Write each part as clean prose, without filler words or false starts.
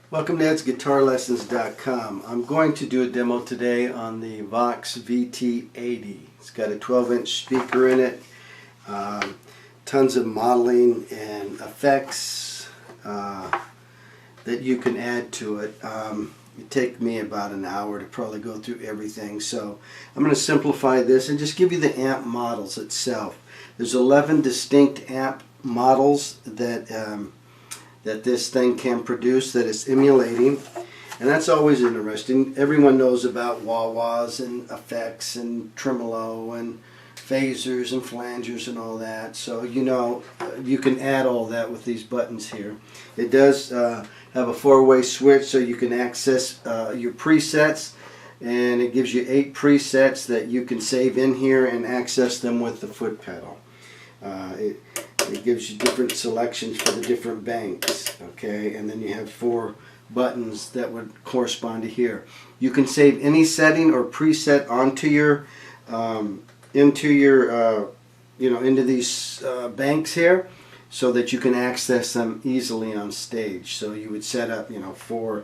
Welcome to edsguitarlessons.com. I'm going to do a demo today on the Vox VT80. It's got a 12-inch speaker in it, tons of modeling and effects that you can add to it. It take me about an hour to probably go through everything, so I'm going to simplify this and just give you the amp models itself. There's 11 distinct amp models that this thing can produce that it's emulating, and that's always interesting. Everyone knows about wah-wahs and effects and tremolo and phasers and flangers and all that, so you know you can add all that with these buttons here. It does have a four-way switch, so you can access your presets, and it gives you 8 presets that you can save in here and access them with the foot pedal. It gives you different selections for the different banks, okay, and then you have 4 buttons that would correspond to here. You can save any setting or preset onto your into these banks here, so that you can access them easily on stage. So you would set up 4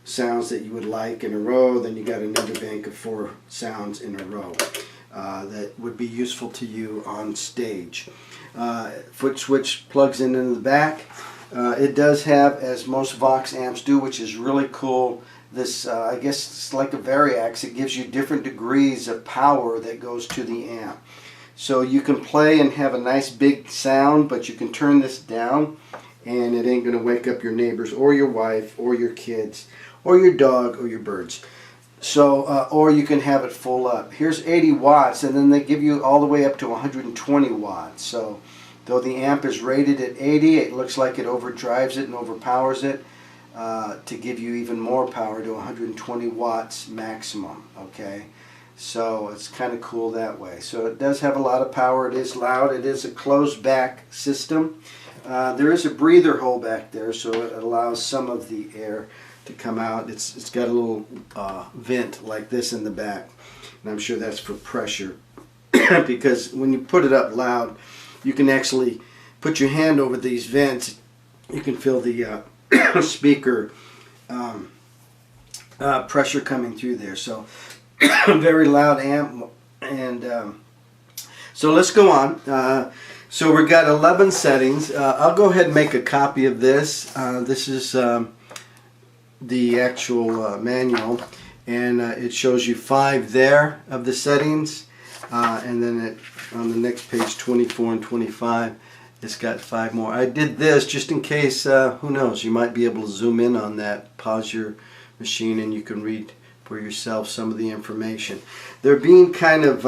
sounds that you would like in a row, then you got another bank of 4 sounds in a row that would be useful to you on stage. Foot switch plugs into the back. It does have, as most Vox amps do, which is really cool, this I guess it's like a variax. It gives you different degrees of power that goes to the amp. So you can play and have a nice big sound, but you can turn this down and it ain't going to wake up your neighbors or your wife or your kids or your dog or your birds. So, or you can have it full up. Here's 80 watts, and then they give you all the way up to 120 watts. So, though the amp is rated at 80, it looks like it overdrives it and overpowers it to give you even more power to 120 watts maximum. Okay, so it's kind of cool that way. So it does have a lot of power. It is loud. It is a closed back system. There is a breather hole back there, so it allows some of the air to come out. It's got a little vent like this in the back, and I'm sure that's for pressure because when you put it up loud, you can actually put your hand over these vents. You can feel the speaker pressure coming through there. So very loud amp. And so let's go on. So we've got 11 settings. I'll go ahead and make a copy of this. This is the actual manual, and it shows you 5 there of the settings, and then on the next page 24 and 25 it's got 5 more. I did this just in case, who knows, you might be able to zoom in on that, pause your machine, and you can read for yourself some of the information. They're being kind of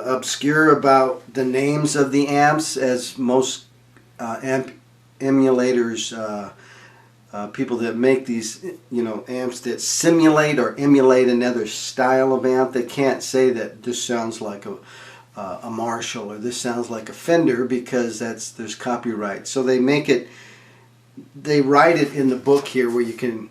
obscure about the names of the amps, as most emulators, people that make these amps that simulate or emulate another style of amp, they can't say that this sounds like a Marshall or this sounds like a Fender, because there's copyright. So they make it, they write it in the book here where you can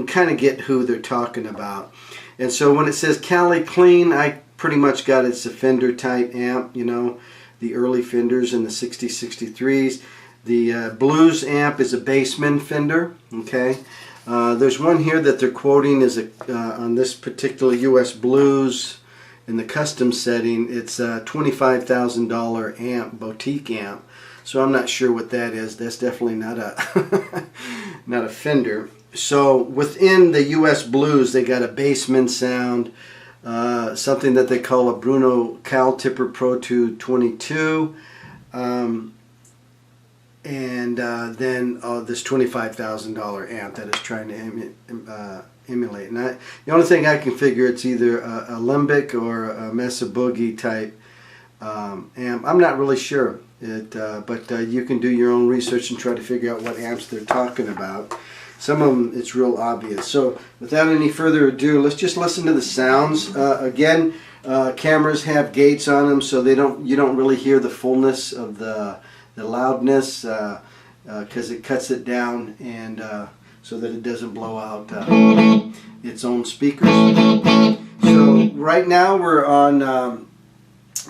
kind of get who they're talking about. And so when it says Cali Clean, I pretty much got it's a Fender type amp, the early Fenders in the 60s, 63s. The Blues amp is a Bassman Fender. Okay, there's one here that they're quoting is on this particular US Blues in the custom setting. It's a $25,000 amp, boutique amp. So I'm not sure what that is. That's definitely not a not a Fender. So within the US Blues, they got a Bassman sound, something that they call a Bruno Cal Tipper Pro 222. And then this $25,000 amp that is trying to emulate. And the only thing I can figure, it's either a Limbic or a Mesa Boogie type amp. I'm not really sure, but you can do your own research and try to figure out what amps they're talking about. Some of them, it's real obvious. So without any further ado, let's just listen to the sounds. Again, cameras have gates on them, so you don't really hear the fullness of the loudness, because it cuts it down, and so that it doesn't blow out its own speakers. So right now we're on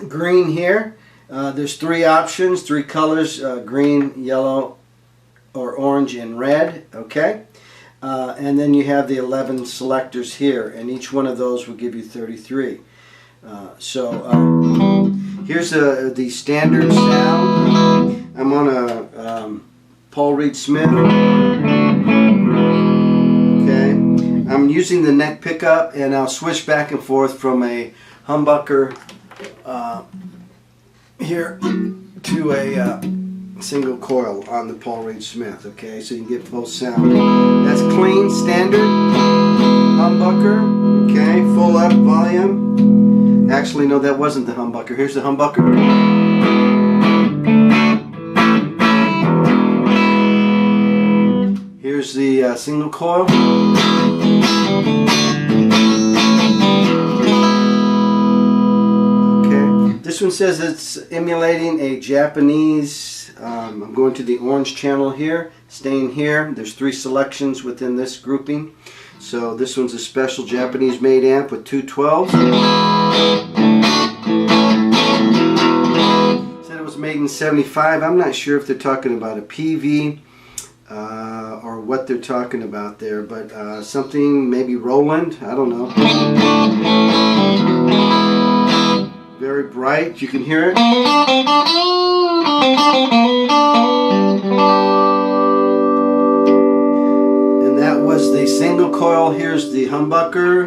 green here. There's 3 options, 3 colors: green, yellow, or orange orange and red, okay? And then you have the 11 selectors here, and each one of those will give you 33. Here's the standard sound. I'm on a Paul Reed Smith. Okay, I'm using the neck pickup, and I'll switch back and forth from a humbucker here to a single coil on the Paul Reed Smith. Okay, so you can get both sound. That's clean, standard humbucker. Okay, full up volume. Actually, no, that wasn't the humbucker. Here's the humbucker. Here's the single coil. Okay, this one says it's emulating a Japanese. I'm going to the orange channel here, staying here. There's 3 selections within this grouping. So this one's a special Japanese made amp with 2 12s. Said it was made in 75. I'm not sure if they're talking about a PV or what they're talking about there, but something maybe Roland, I don't know. Very bright, you can hear it. And that was the single coil. Here's the humbucker.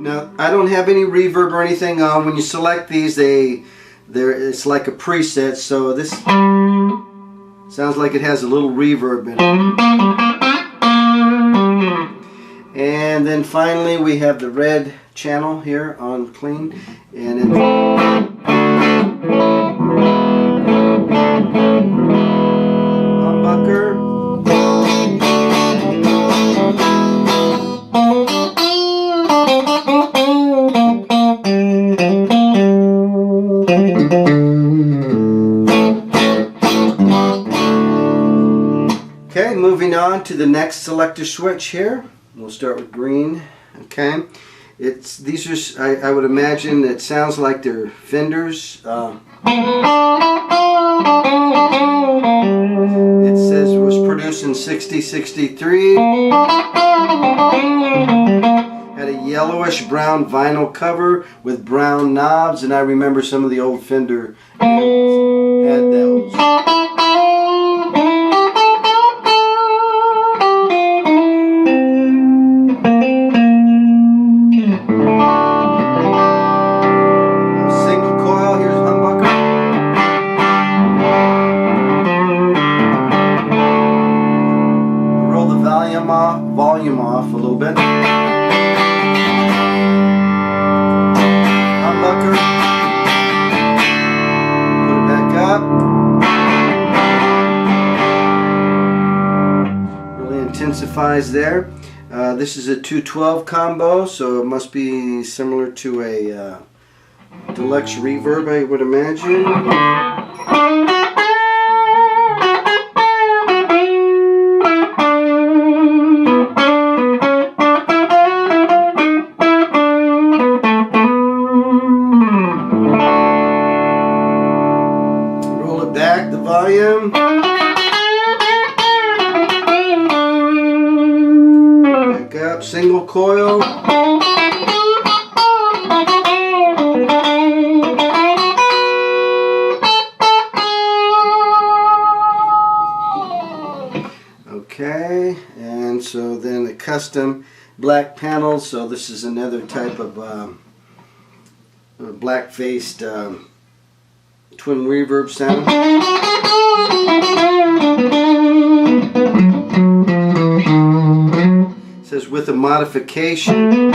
Now, I don't have any reverb or anything on. When you select these, it's like a preset, so this sounds like it has a little reverb in it. And then finally we have the red channel here on clean, and it's humbucker. Okay, moving on to the next selector switch here. We'll start with green. Okay, these are, I would imagine, it sounds like they're Fenders. It says it was produced in 60-63. Had a yellowish brown vinyl cover with brown knobs, and I remember some of the old Fender had those. Volume off a little bit. Humbucker. Put it back up. Really intensifies there. This is a 212 combo, so it must be similar to a deluxe reverb, I would imagine. Back the volume. Back up, single coil. Okay, and so then the custom black panels. So this is another type of black-faced twin reverb sound. It says with a modification.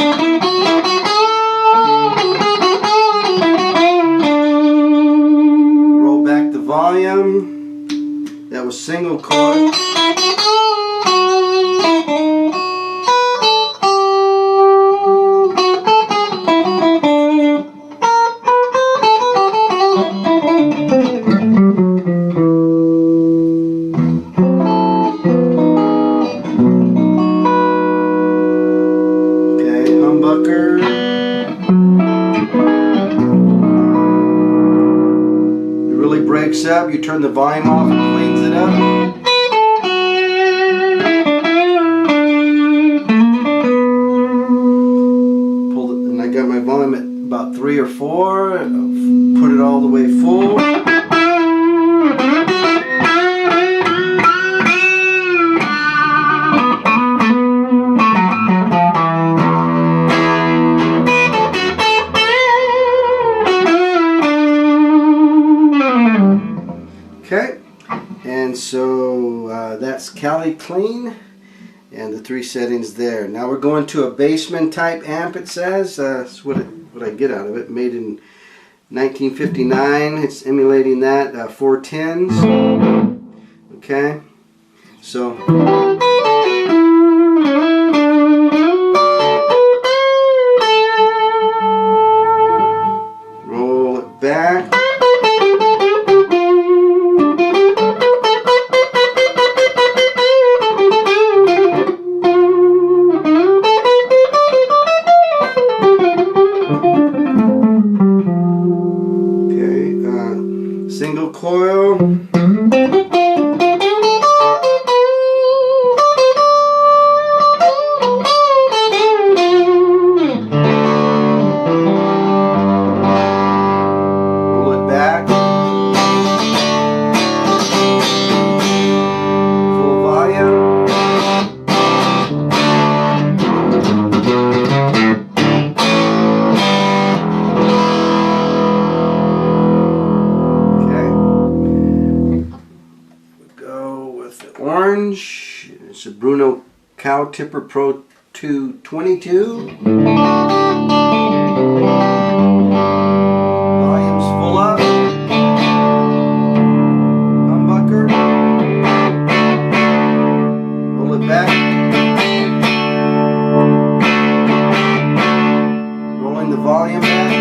Roll back the volume. That was single coil. breaks up, you turn the volume off, it cleans it up. And I got my volume at about 3 or 4. Put it all the way full. Okay, and so that's Cali Clean and the 3 settings there. Now we're going to a Bassman type amp, it says. That's what I get out of it. Made in 1959. It's emulating that 410s. Okay, so roll it back. Single coil. Roll it back. Full volume. Orange, it's a Bruno Cow Tipper Pro 222. Volume's full up. Humbucker. Roll it back. Rolling the volume back.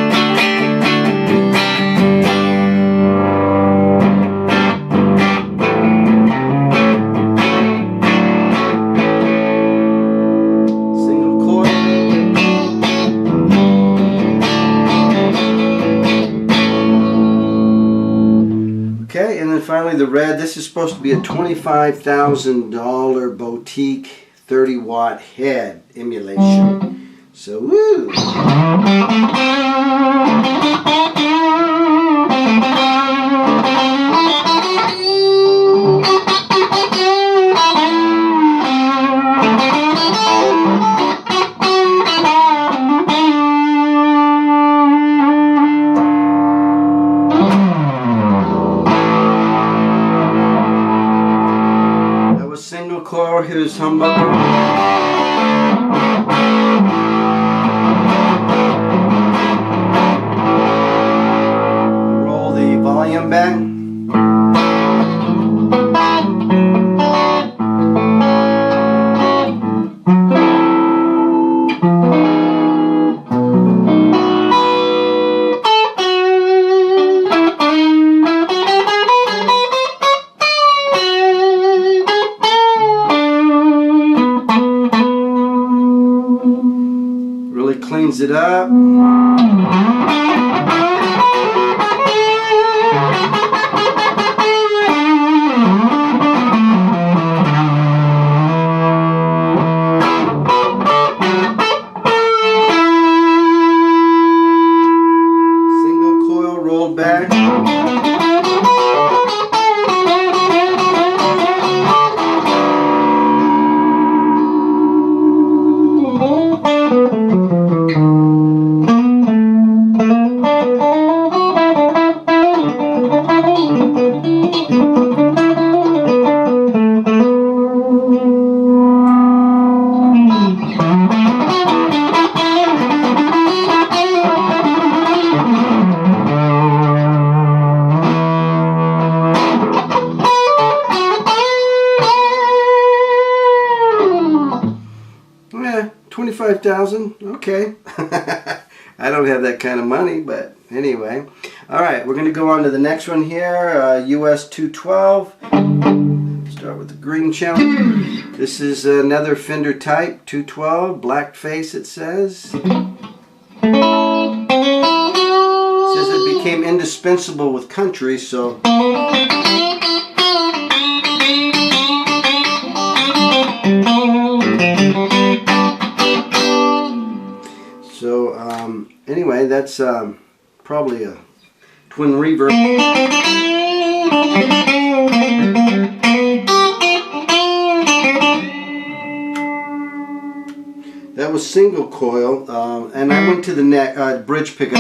Okay, and then finally the red. This is supposed to be a $25,000 boutique 30-watt head emulation. So, woo! Single coil, here's humbucker. Roll the volume back. Cleans it up. Single coil rolled back. Yeah, 25,000. Okay. I don't have that kind of money, but anyway. All right, we're going to go on to the next one here, US 212. Start with the green channel. This is another Fender type 212, black face it says. It says it became indispensable with country, so anyway, that's probably a twin reverb. That was single coil, and I went to the neck bridge pickup.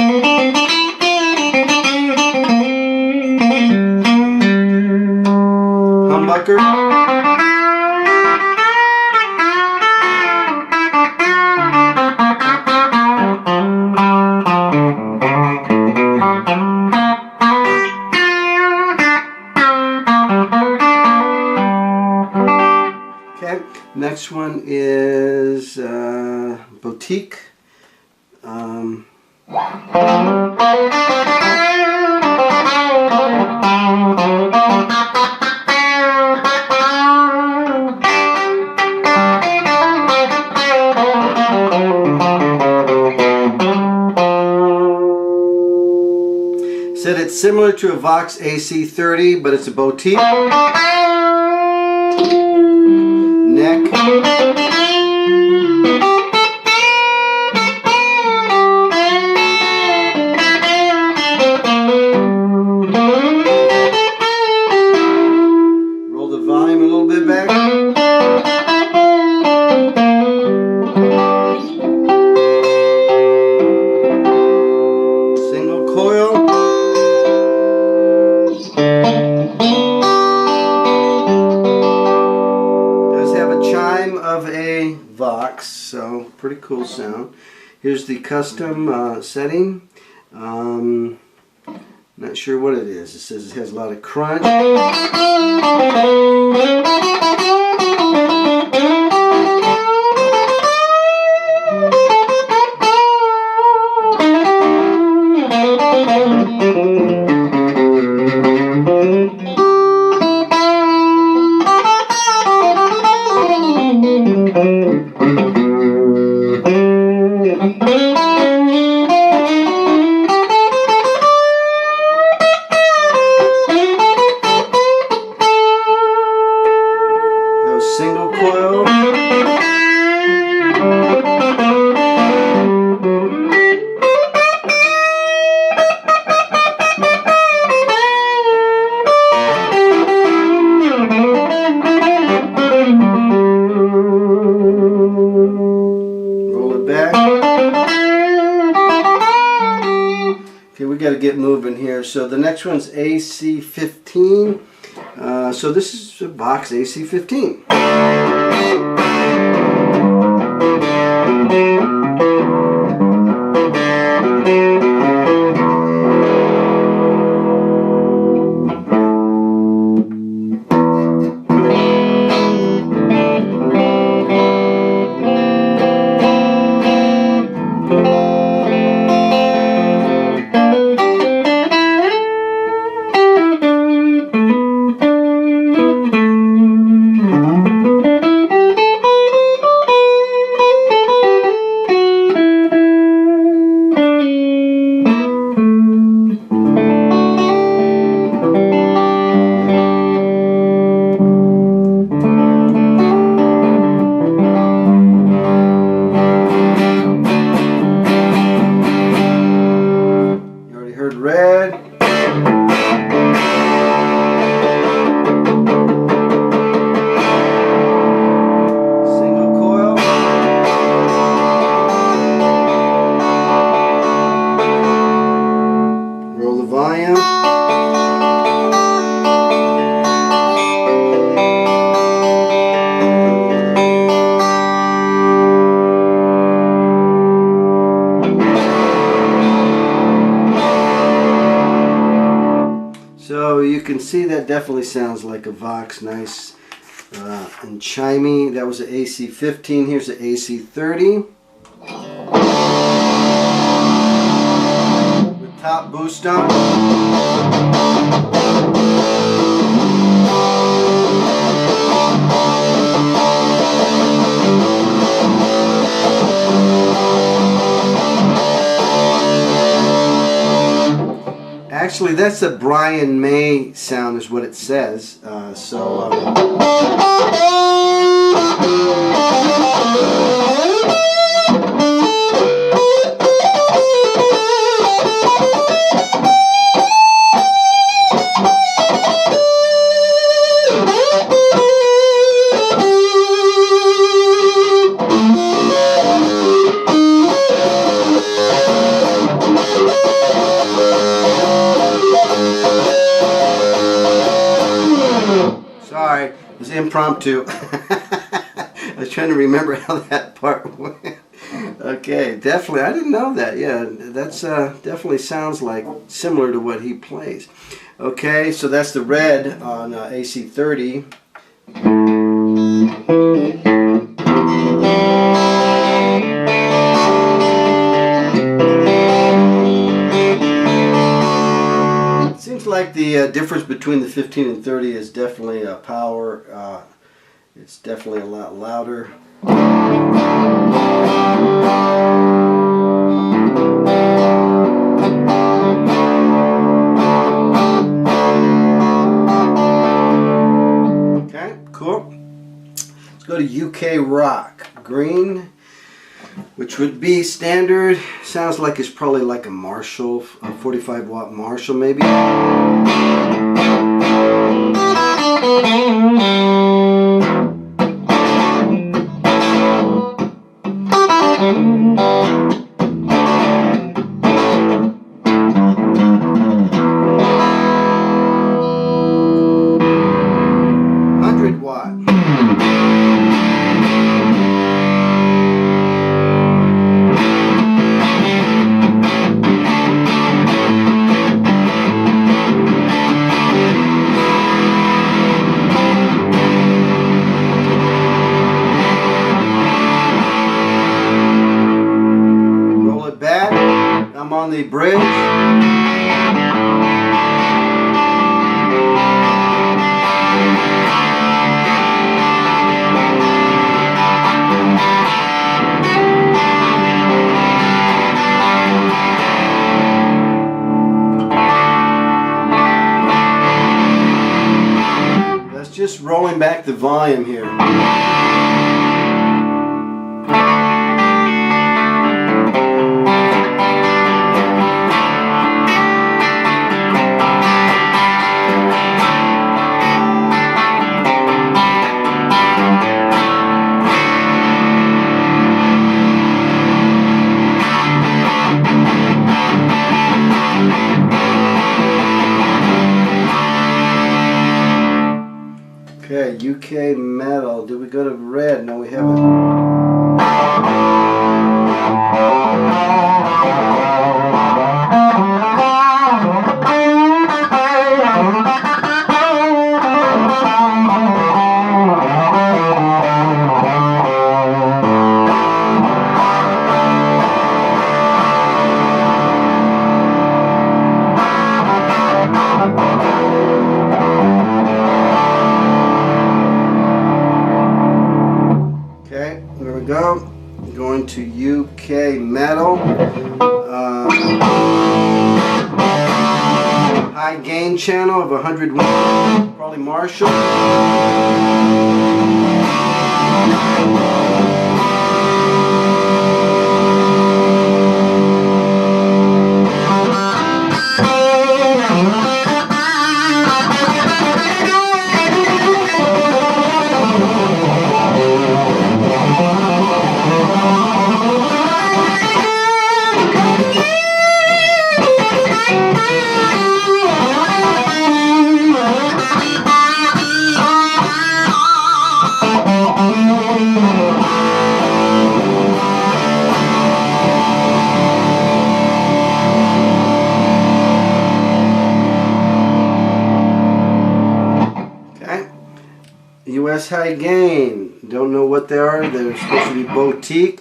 Humbucker. Next one is Boutique. Said it's similar to a Vox AC30, but it's a Boutique. Neck. Roll the volume a little bit back. Single coil. Of a Vox, so pretty cool sound. Here's the custom setting. Not sure what it is. It says it has a lot of crunch. Single coil. Roll it back. Okay, we got to get moving here. So the next one's AC15. So this is a Vox AC15. Red. Single coil. Roll the volume. So you can see that definitely sounds like a Vox, nice and chimey. That was an AC15. Here's an AC30. With top boost on. Actually, that's a Brian May sound is what it says. Sorry, it was impromptu. I was trying to remember how that part went. Okay, definitely. I didn't know that. Yeah, that's definitely sounds like similar to what he plays. Okay, so that's the red on AC30. Seems like the difference between the 15 and 30 is definitely power. It's definitely a lot louder. Okay, cool. Let's go to UK rock. Green, which would be standard. Sounds like it's probably like a Marshall, a 45 watt Marshall maybe. I'm on the bridge. That's just rolling back the volume here. Okay, UK metal. Did we go to red? No, we haven't. Go. Going to UK metal. High gain channel of 100 watts. Probably Marshall. US high gain. Don't know what they are. They're supposed to be boutique.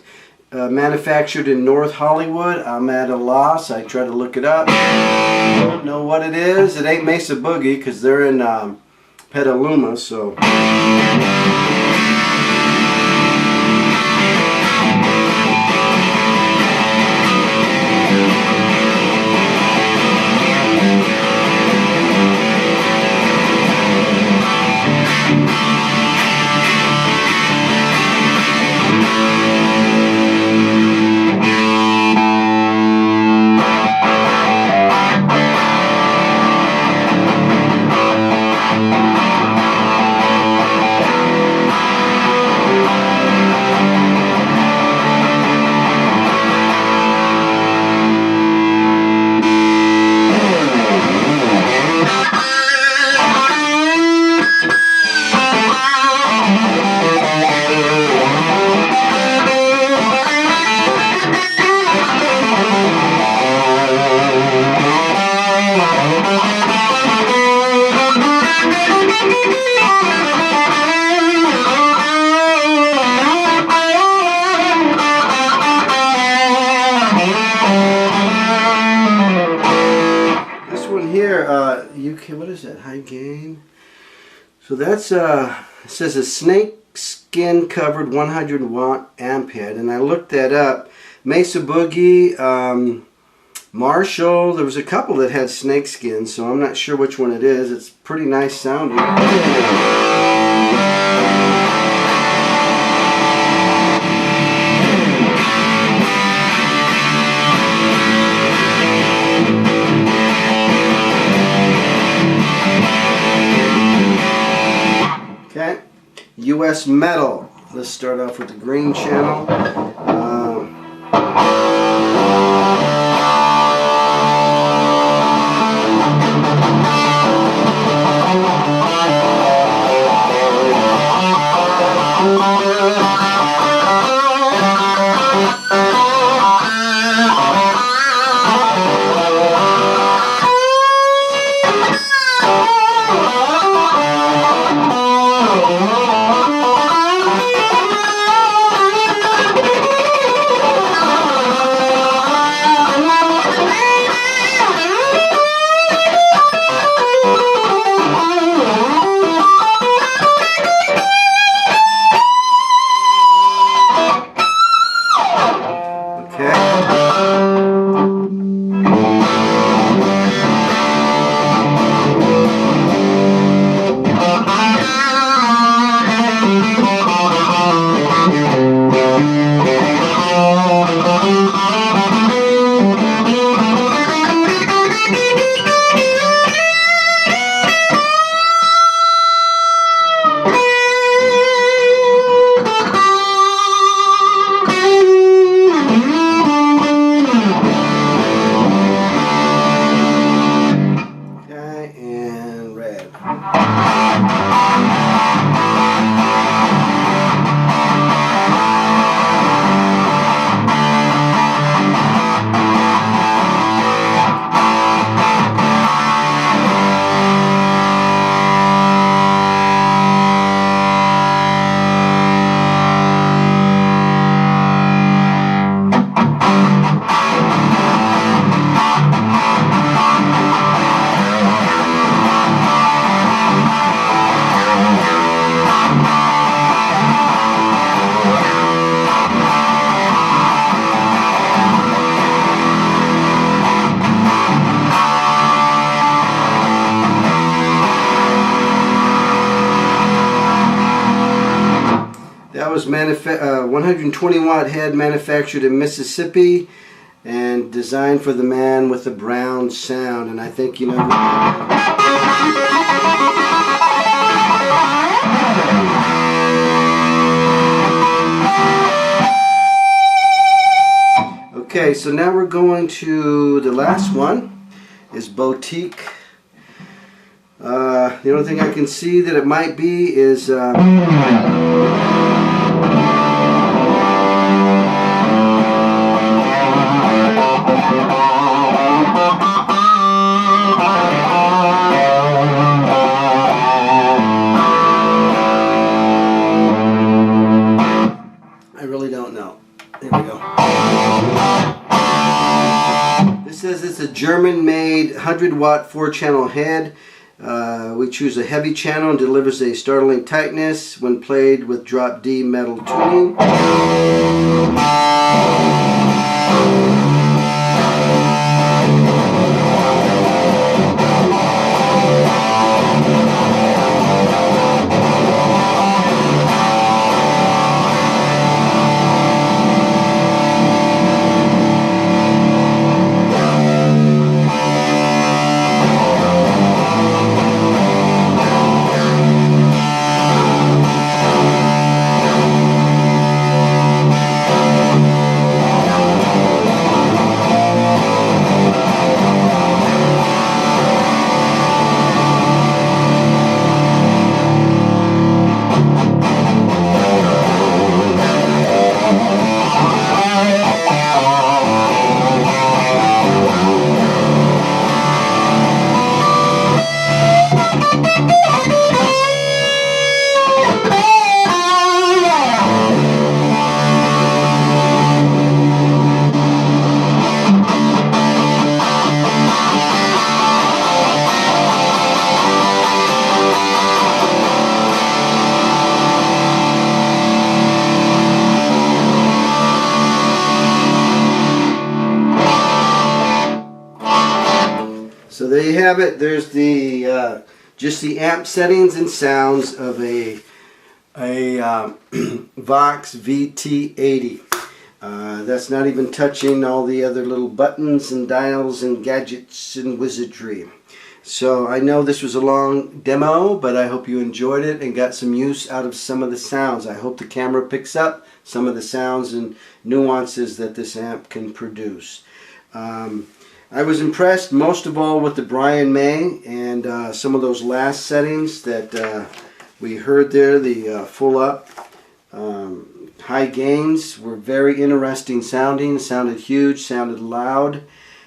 Manufactured in North Hollywood. I'm at a loss. I try to look it up. Don't know what it is. It ain't Mesa Boogie because they're in Petaluma. So. This one here, UK, what is that? High gain. So that's it says a snake skin covered 100 watt amp head, and I looked that up. Mesa Boogie, Marshall, there was a couple that had snake skin, so I'm not sure which one it is. It's pretty nice sounding. Okay, US Metal. Let's start off with the green channel. That was 120 watt head, manufactured in Mississippi and designed for the man with the brown sound. And I think you know. Okay, so now we're going to the last one, is Boutique. The only thing I can see that it might be is I really don't know. There we go. This says it's a German-made 100 watt 4-channel head. We choose a heavy channel and delivers a startling tightness when played with drop D metal tuning. have it. There's the just the amp settings and sounds of a Vox VT80. That's not even touching all the other little buttons and dials and gadgets and wizardry. So I know this was a long demo, but I hope you enjoyed it and got some use out of some of the sounds. I hope the camera picks up some of the sounds and nuances that this amp can produce. I was impressed most of all with the Brian May and some of those last settings that we heard there, the full up. High gains were very interesting sounding. It sounded huge, sounded loud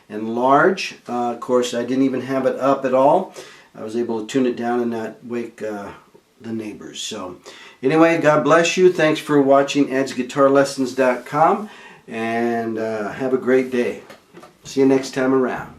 and large. Of course, I didn't even have it up at all. I was able to tune it down and not wake the neighbors. So anyway, God bless you. Thanks for watching edsguitarlessons.com, and have a great day. See you next time around.